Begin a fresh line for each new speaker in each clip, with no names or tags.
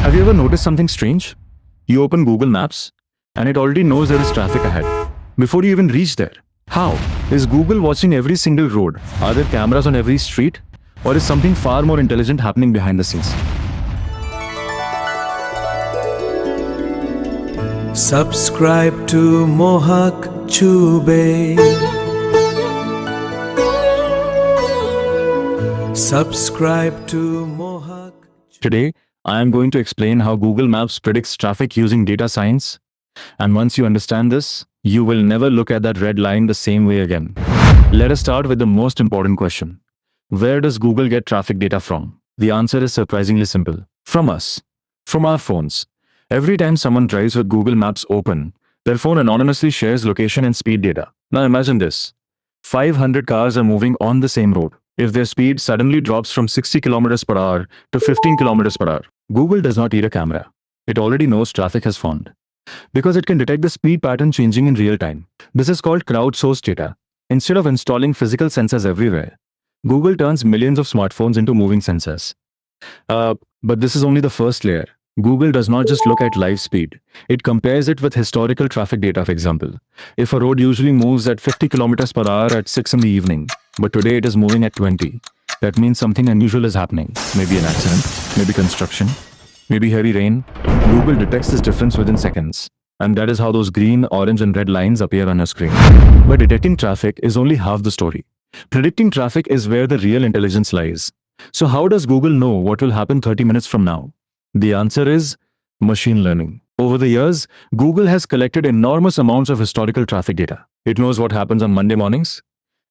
Have you ever noticed something strange? You open Google Maps and it already knows there is traffic ahead before you even reach there. How? Is Google watching every single road? Are there cameras on every street? Or is something far more intelligent happening behind the scenes?
Subscribe to Mohak Chube. Subscribe to Mohak.
Today, I am going to explain how Google Maps predicts traffic using data science. And once you understand this, you will never look at that red line the same way again. Let us start with the most important question. Where does Google get traffic data from? The answer is surprisingly simple. From us. From our phones. Every time someone drives with Google Maps open, their phone anonymously shares location and speed data. Now imagine this. 500 cars are moving on the same road. If their speed suddenly drops from 60 kilometers per hour to 15 kilometers per hour, Google does not need a camera. It already knows traffic has formed, because it can detect the speed pattern changing in real time. This is called crowdsourced data. Instead of installing physical sensors everywhere, Google turns millions of smartphones into moving sensors. But this is only the first layer. Google does not just look at live speed. It compares it with historical traffic data, for example. If a road usually moves at 50 kilometers per hour at 6 in the evening, but today it is moving at 20, that means something unusual is happening. Maybe an accident, maybe construction, maybe heavy rain. Google detects this difference within seconds. And that is how those green, orange, and red lines appear on your screen. But detecting traffic is only half the story. Predicting traffic is where the real intelligence lies. So how does Google know what will happen 30 minutes from now? The answer is machine learning. Over the years, Google has collected enormous amounts of historical traffic data. It knows what happens on Monday mornings.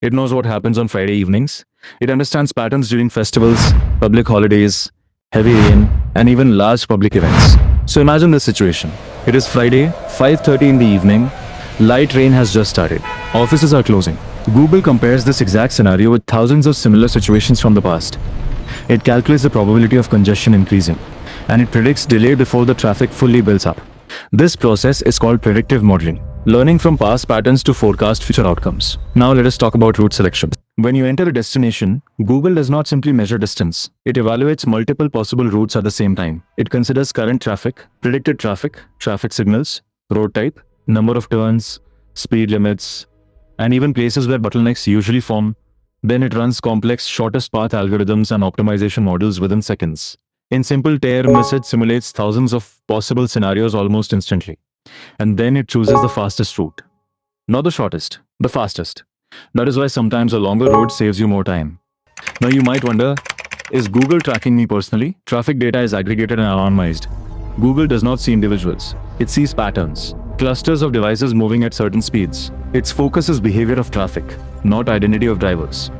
It knows what happens on Friday evenings. It understands patterns during festivals, public holidays, heavy rain, and even large public events. So imagine this situation. It is Friday, 5:30 in the evening. Light rain has just started. Offices are closing. Google compares this exact scenario with thousands of similar situations from the past. It calculates the probability of congestion increasing, and it predicts delay before the traffic fully builds up. This process is called predictive modeling, learning from past patterns to forecast future outcomes. Now let us talk about route selection. When you enter a destination, Google does not simply measure distance. It evaluates multiple possible routes at the same time. It considers current traffic, predicted traffic, traffic signals, road type, number of turns, speed limits, and even places where bottlenecks usually form. Then it runs complex shortest path algorithms and optimization models within seconds. In simple terms, it simulates thousands of possible scenarios almost instantly. And then it chooses the fastest route. Not the shortest, the fastest. That is why sometimes a longer road saves you more time. Now you might wonder, is Google tracking me personally? Traffic data is aggregated and anonymized. Google does not see individuals. It sees patterns, clusters of devices moving at certain speeds. Its focus is behavior of traffic, not identity of drivers.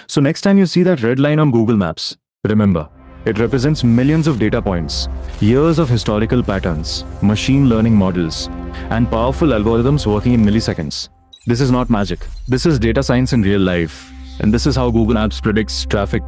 So next time you see that red line on Google Maps, remember, it represents millions of data points, years of historical patterns, machine learning models, and powerful algorithms working in milliseconds. This is not magic. This is data science in real life. And this is how Google Maps predicts traffic.